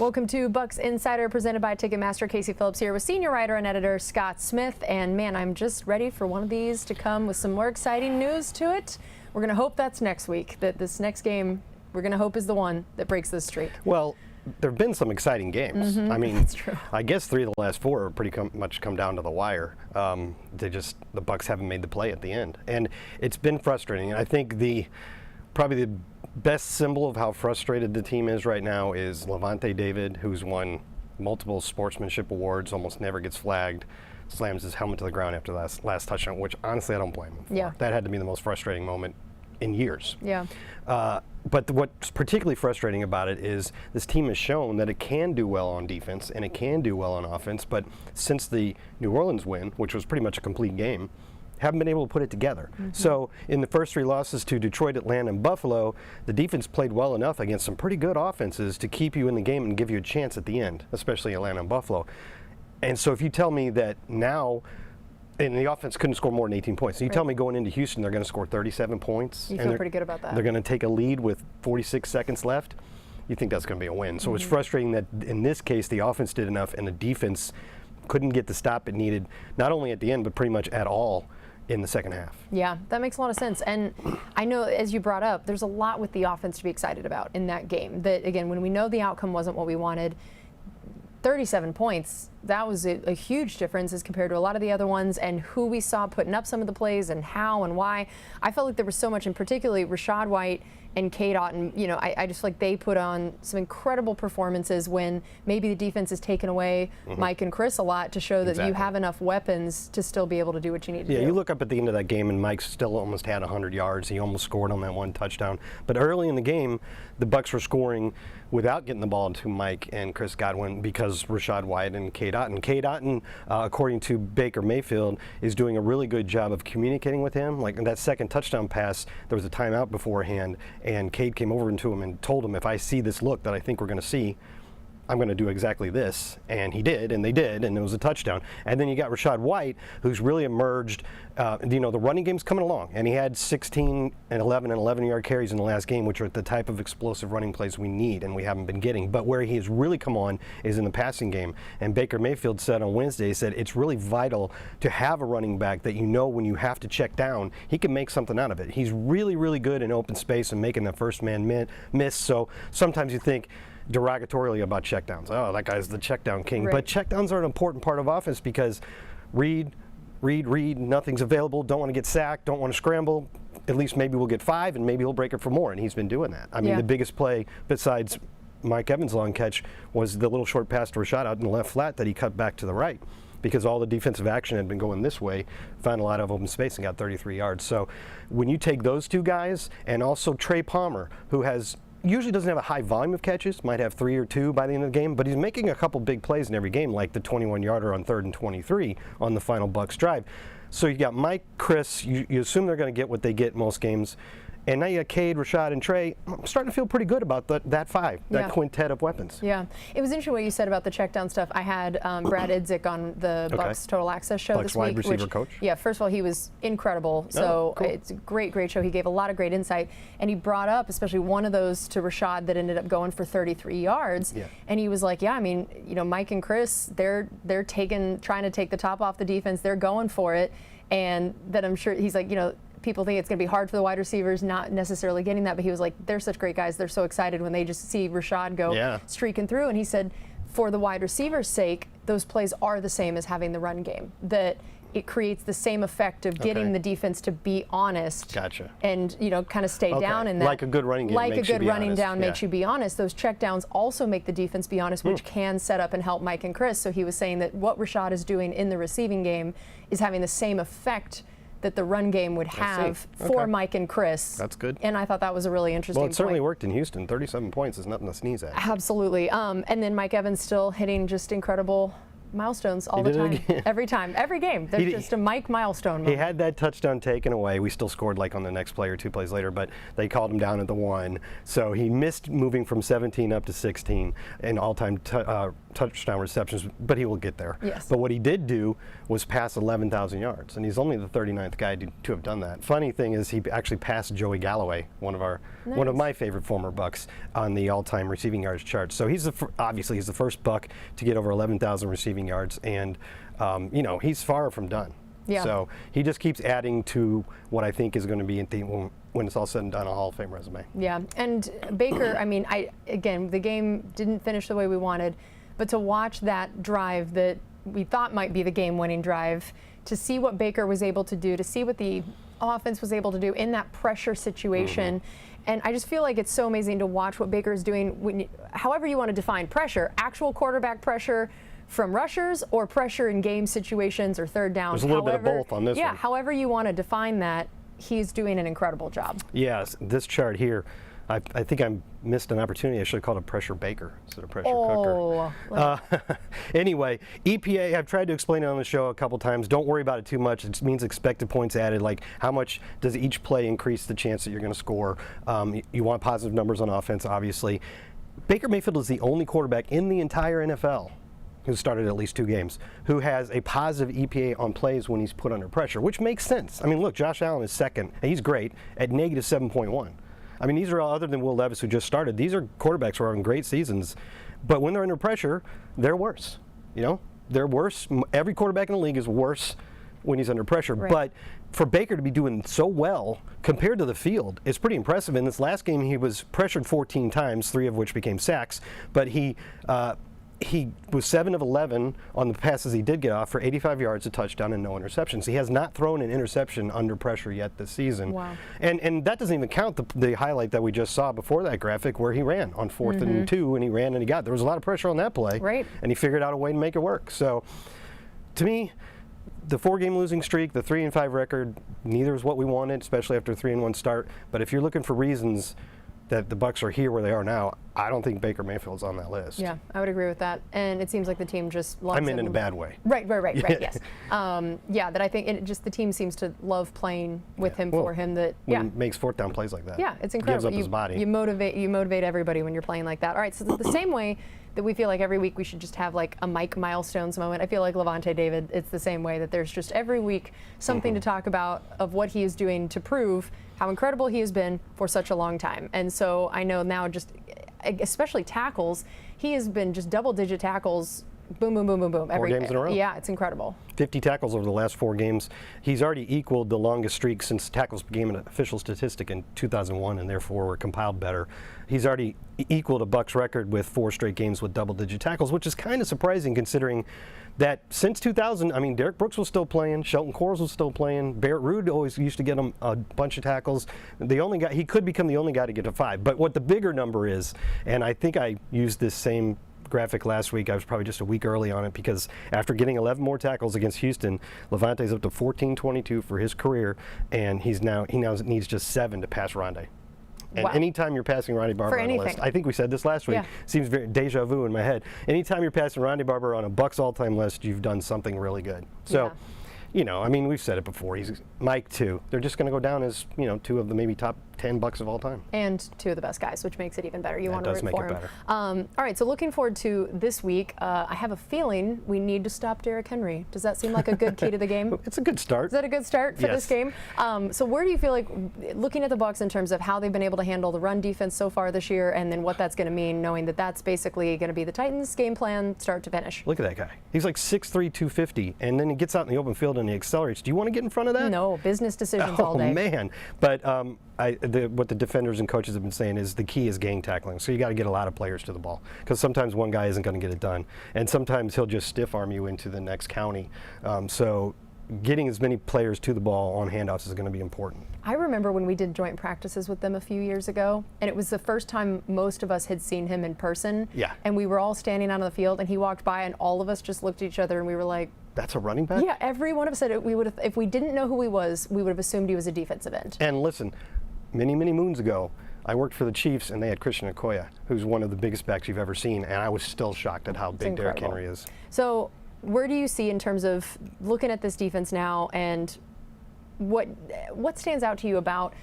Welcome to Bucs Insider, presented by Ticketmaster. Casey Phillips here with senior writer and editor Scott Smith. And man, I'm just ready for one of these to come with some more exciting news to it. We're going to hope that's next week, that this next game we're going to hope is the one that breaks this streak. Well, there have been some exciting games. I mean, that's true. I guess 3 of the last 4 are pretty much come down to the wire. The Bucs haven't made the play at the end, and it's been frustrating. And I think probably the best symbol of how frustrated the team is right now is Lavonte David, who's won multiple sportsmanship awards, almost never gets flagged, slams his helmet to the ground after the last touchdown, which honestly I don't blame him for. Yeah. That had to be the most frustrating moment in years. Yeah. But what's particularly frustrating about it is this team has shown that it can do well on defense and it can do well on offense, but since the New Orleans win, which was pretty much a complete game, haven't been able to put it together. So in the first 3 losses to Detroit, Atlanta, and Buffalo, the defense played well enough against some pretty good offenses to keep you in the game and give you a chance at the end, especially Atlanta and Buffalo. And so if you tell me that now, and the offense couldn't score more than 18 points. So you tell me going into Houston they're going to score 37 points. You feel pretty good about that. They're going to take a lead with 46 seconds left. You think that's going to be a win. So it's frustrating that in this case the offense did enough and the defense couldn't get the stop it needed, not only at the end but pretty much at all in the second half. Yeah, that makes a lot of sense. And I know, as you brought up, there's a lot with the offense to be excited about in that game. That, again, when we know the outcome wasn't what we wanted, 37 points, that was a huge difference as compared to a lot of the other ones, and who we saw putting up some of the plays and how and why. I felt like there was so much, and particularly Rachaad White and K-Dot, and I just feel like they put on some incredible performances when maybe the defense is taking away Mike and Chris a lot to show that you have enough weapons to still be able to do what you need to do. Yeah, you look up at the end of that game and Mike still almost had 100 yards. He almost scored on that 1 touchdown. But early in the game, the Bucs were scoring without getting the ball to Mike and Chris Godwin because Rachaad White and K-Dot. And K-Dot, according to Baker Mayfield, is doing a really good job of communicating with him. Like in that second touchdown pass, there was a timeout beforehand, and Cade came over to him and told him, if I see this look that I think we're going to see, I'm going to do exactly this. And he did, and they did, and it was a touchdown. And then you got Rachaad White, who's really emerged. The running game's coming along, and he had 16 and 11 and 11-yard carries in the last game, which are the type of explosive running plays we need and we haven't been getting. But where he has really come on is in the passing game. And Baker Mayfield said on Wednesday, he said it's really vital to have a running back that when you have to check down, he can make something out of it. He's really, really good in open space and making the first man miss. So sometimes you think derogatorily about checkdowns. Oh, that guy's the checkdown king. Right. But checkdowns are an important part of offense because read, nothing's available, don't want to get sacked, don't want to scramble. At least maybe we'll get 5 and maybe he'll break it for more, and he's been doing that. I mean, the biggest play besides Mike Evans' long catch was the little short pass to Rachaad out in the left flat that he cut back to the right because all the defensive action had been going this way, found a lot of open space and got 33 yards. So when you take those 2 guys and also Trey Palmer, who usually doesn't have a high volume of catches, might have 3 or 2 by the end of the game, but he's making a couple big plays in every game, like the 21-yarder on 3rd and 23 on the final Bucs drive. So you got Mike, Chris, you assume they're going to get what they get most games, and now you got Cade, Rachaad, and Trey. I'm starting to feel pretty good about that 5, that quintet of weapons. Yeah. It was interesting what you said about the check down stuff. I had Brad Idzik on the Bucs Total Access show Bucs this wide week. receiver coach. Yeah, first of all, he was incredible. So cool. It's a great show. He gave a lot of great insight. And he brought up especially one of those to Rachaad that ended up going for 33 yards. Yeah. And he was like, yeah, I mean, Mike and Chris, they're trying to take the top off the defense. They're going for it. And that I'm sure he's like, people think it's going to be hard for the wide receivers, not necessarily getting that, but he was like, they're such great guys. They're so excited when they just see Rachaad go streaking through. And he said, for the wide receiver's sake, those plays are the same as having the run game, that it creates the same effect of getting the defense to be honest. Gotcha. And, kind of stay down in that. Like a good running game Like makes a good you be running honest. down makes you be honest. Those checkdowns also make the defense be honest, which can set up and help Mike and Chris. So he was saying that what Rachaad is doing in the receiving game is having the same effect that the run game would have for Mike and Chris. That's good. And I thought that was a really interesting point. Well, it certainly worked in Houston. 37 points is nothing to sneeze at. Absolutely. And then Mike Evans still hitting just incredible milestones all the time. Every time. Every game. There's just a Mike milestone moment. He had that touchdown taken away. We still scored like on the next play or 2 plays later, but they called him down at the 1. So he missed moving from 17 up to 16 in all-time touchdown receptions, but he will get there. Yes. But what he did do was pass 11,000 yards, and he's only the 39th guy to have done that. Funny thing is, he actually passed Joey Galloway, one of my favorite former Bucs, on the all-time receiving yards chart. So he's obviously he's the first Buc to get over 11,000 receiving yards, and he's far from done. Yeah. So he just keeps adding to what I think is going to be when it's all said and done, a Hall of Fame resume. Yeah, and Baker, I mean, again, the game didn't finish the way we wanted, but to watch that drive that we thought might be the game-winning drive, to see what Baker was able to do, to see what the offense was able to do in that pressure situation. And I just feel like it's so amazing to watch what Baker is doing, however you want to define pressure, actual quarterback pressure from rushers or pressure in game situations or third down. There's a little bit of both on this one. Yeah, however you want to define that, he's doing an incredible job. Yes, this chart here, I think I missed an opportunity. I should have called it Pressure Baker instead of Pressure Cooker. Anyway, EPA, I've tried to explain it on the show a couple times. Don't worry about it too much. It means expected points added, like how much does each play increase the chance that you're going to score. You want positive numbers on offense, obviously. Baker Mayfield is the only quarterback in the entire NFL who started at least 2 games, who has a positive EPA on plays when he's put under pressure, which makes sense. I mean, look, Josh Allen is second, and he's great, at negative 7.1. I mean, these are all, other than Will Levis, who just started, these are quarterbacks who are having great seasons, but when they're under pressure, they're worse. They're worse. Every quarterback in the league is worse when he's under pressure. Right. But for Baker to be doing so well compared to the field is pretty impressive. In this last game, he was pressured 14 times, 3 of which became sacks, but he was 7 of 11 on the passes he did get off for 85 yards, a touchdown, and no interceptions. He has not thrown an interception under pressure yet this season. Wow. And that doesn't even count the highlight that we just saw before that graphic where he ran on 4th and 2, and he ran and he got. There was a lot of pressure on that play. Right. And he figured out a way to make it work. So, to me, the 4-game losing streak, the 3-5 record, neither is what we wanted, especially after a 3-1 start. But if you're looking for reasons that the Bucs are here where they are now, I don't think Baker Mayfield's on that list. Yeah, I would agree with that. And it seems like the team just loves I meant him. in a bad way. Right, yes. That I think the team seems to love playing with him, for him. That when he makes 4th down plays like that. Yeah, it's incredible. Gives up his body. You motivate everybody when you're playing like that. All right, so the same way that we feel like every week we should just have like a Mike Milestones moment, I feel like Lavonte David, it's the same way, that there's just every week something to talk about of what he is doing to prove how incredible he has been for such a long time. And so I know now, just especially tackles, he has been just double-digit tackles, boom, boom, boom, boom, boom. 4 games in a row. Yeah, it's incredible. 50 tackles over the last 4 games. He's already equaled the longest streak since tackles became an official statistic in 2001, and therefore were compiled better. He's already equaled a Bucs record with 4 straight games with double-digit tackles, which is kind of surprising considering that since 2000, I mean, Derek Brooks was still playing, Shelton Cores was still playing, Barrett Ruud always used to get him a bunch of tackles. He could become the only guy to get to 5. But what the bigger number is, and I think I used this same graphic last week, I was probably just a week early on it, because after getting 11 more tackles against Houston, Lavonte's up to 14-22 for his career, and he now needs just 7 to pass Rondé. And anytime you're passing Ronde Barber on a list, I think we said this last week, seems very deja vu in my head. Anytime you're passing Ronde Barber on a Bucs all-time list, you've done something really good. So, I mean, we've said it before. He's Mike too. They're just going to go down as 2 of the maybe top 10 Bucs of all time. And 2 of the best guys, which makes it even better. You want to root for him. Better. All right, so looking forward to this week. I have a feeling we need to stop Derrick Henry. Does that seem like a good key to the game? It's a good start. Is that a good start for this game? So where do you feel like, looking at the Bucs in terms of how they've been able to handle the run defense so far this year, and then what that's going to mean, knowing that that's basically going to be the Titans' game plan start to finish? Look at that guy. He's like 6'3", 250, and then he gets out in the open field and he accelerates. Do you want to get in front of that? No, business decisions all day. Oh, man. But what the defenders and coaches have been saying is the key is gang tackling. So you got to get a lot of players to the ball, because sometimes one guy isn't going to get it done, and sometimes he'll just stiff arm you into the next county. So getting as many players to the ball on handoffs is going to be important. I remember when we did joint practices with them a few years ago, and it was the first time most of us had seen him in person. Yeah. And we were all standing out on the field, and he walked by, and all of us just looked at each other, and we were like, that's a running back? Yeah, every one of us said it. We would have, if we didn't know who he was, we would have assumed he was a defensive end. And listen, many, many moons ago, I worked for the Chiefs, and they had Christian Okoye, who's one of the biggest backs you've ever seen, and I was still shocked at how big Derrick Henry is. So where do you see, in terms of looking at this defense now, and what stands out to you about,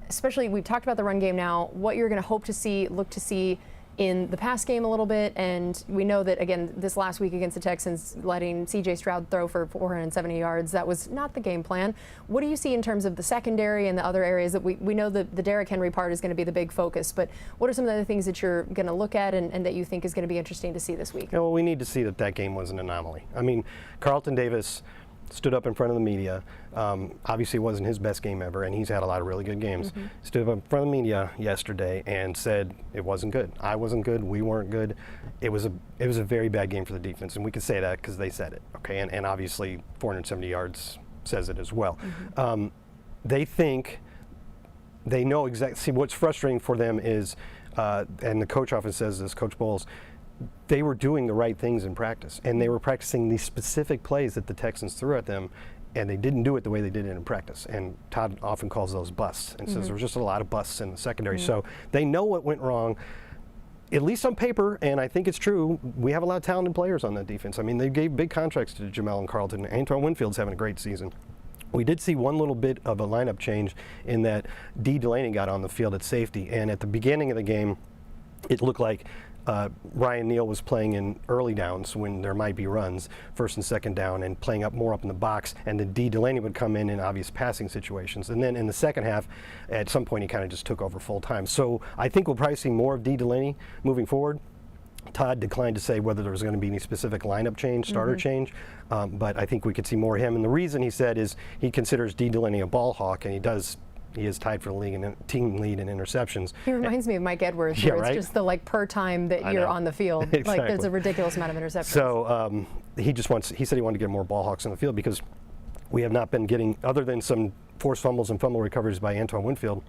especially, we've talked about the run game now, what you're going to hope to see, look to see in the pass game a little bit, and we know that, again, this last week against the Texans, letting C.J. Stroud throw for 470 yards, that was not the game plan. What do you see in terms of the secondary and the other areas that we know that the Derrick Henry part is going to be the big focus, but what are some of the other things that you're going to look at and that you think is going to be interesting to see this week? Yeah, well, we need to see that game was an anomaly. I mean, Carlton Davis stood up in front of the media. Obviously, it wasn't his best game ever, and he's had a lot of really good games. Stood up in front of the media yesterday and said it wasn't good. I wasn't good. We weren't good. It was a very bad game for the defense, and we can say that because they said it. Okay, and obviously 470 yards says it as well. They think they know exactly. See, what's frustrating for them is, and the coach often says this, Coach Bowles, they were doing the right things in practice, and they were practicing these specific plays that the Texans threw at them, and they didn't do it the way they did it in practice. And Todd often calls those busts and says there was just a lot of busts in the secondary. So they know what went wrong, at least on paper, and I think it's true. We have a lot of talented players on that defense. I mean, they gave big contracts to Jamel and Carlton. Antoine Winfield's having a great season. We did see one little bit of a lineup change in that D. Delaney got on the field at safety, and at the beginning of the game, it looked like Ryan Neal was playing in early downs when there might be runs, first and second down, and playing more up in the box, and then D. Delaney would come in obvious passing situations. And then in the second half, at some point, he kind of just took over full time. So I think we'll probably see more of D. Delaney moving forward. Todd declined to say whether there was going to be any specific lineup change, starter change, but I think we could see more of him. And the reason he said is he considers D. Delaney a ball hawk, and he is tied for the league and team lead in interceptions. He reminds me of Mike Edwards, where it's just the per time that you're on the field. Exactly. Like there's a ridiculous amount of interceptions. So he said he wanted to get more ball hawks on the field because we have not been getting, other than some forced fumbles and fumble recoveries by Antoine Winfield,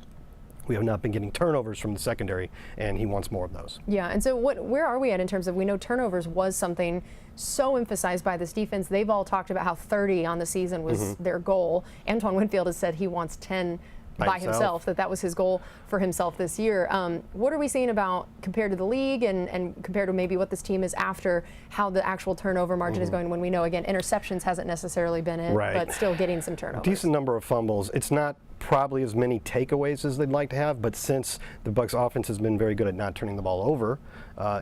we have not been getting turnovers from the secondary, and he wants more of those. Yeah, and so where are we at in terms of, we know turnovers was something so emphasized by this defense. They've all talked about how 30 on the season was their goal. Antoine Winfield has said he wants 10 by himself, that was his goal for himself this year. What are we seeing about, compared to the league and compared to maybe what this team is after, how the actual turnover margin is going, when we know, again, interceptions hasn't necessarily been it, but still getting some turnovers? Decent number of fumbles. It's not probably as many takeaways as they'd like to have, but since the Bucs offense has been very good at not turning the ball over,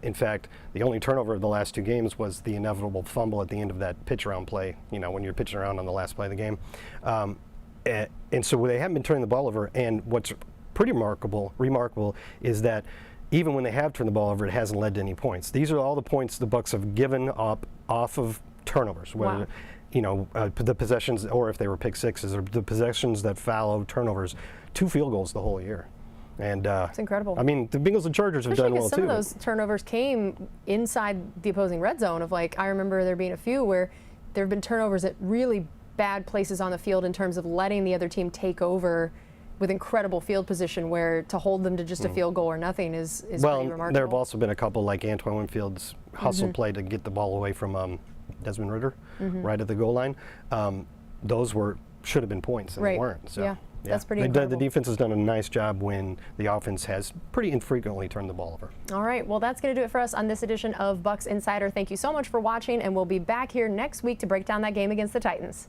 in fact, the only turnover of the last two games was the inevitable fumble at the end of that pitch around play, when you're pitching around on the last play of the game. And so they haven't been turning the ball over, and what's pretty remarkable is that even when they have turned the ball over, it hasn't led to any points. These are all the points the Bucs have given up off of turnovers, whether the possessions, or if they were pick sixes, or the possessions that follow turnovers. 2 field goals the whole year. And it's incredible. I mean, the Bengals and Chargers have done well too. Some of those turnovers came inside the opposing red zone. I remember there being a few where there have been turnovers at really bad places on the field in terms of letting the other team take over with incredible field position, where to hold them to just a field goal or nothing is pretty remarkable. There have also been a couple, like Antoine Winfield's hustle play to get the ball away from Desmond Ridder right at the goal line. Those should have been points, and they weren't. So, yeah, that's pretty incredible. The defense has done a nice job when the offense has pretty infrequently turned the ball over. All right, well, that's going to do it for us on this edition of Bucs Insider. Thank you so much for watching, and we'll be back here next week to break down that game against the Titans.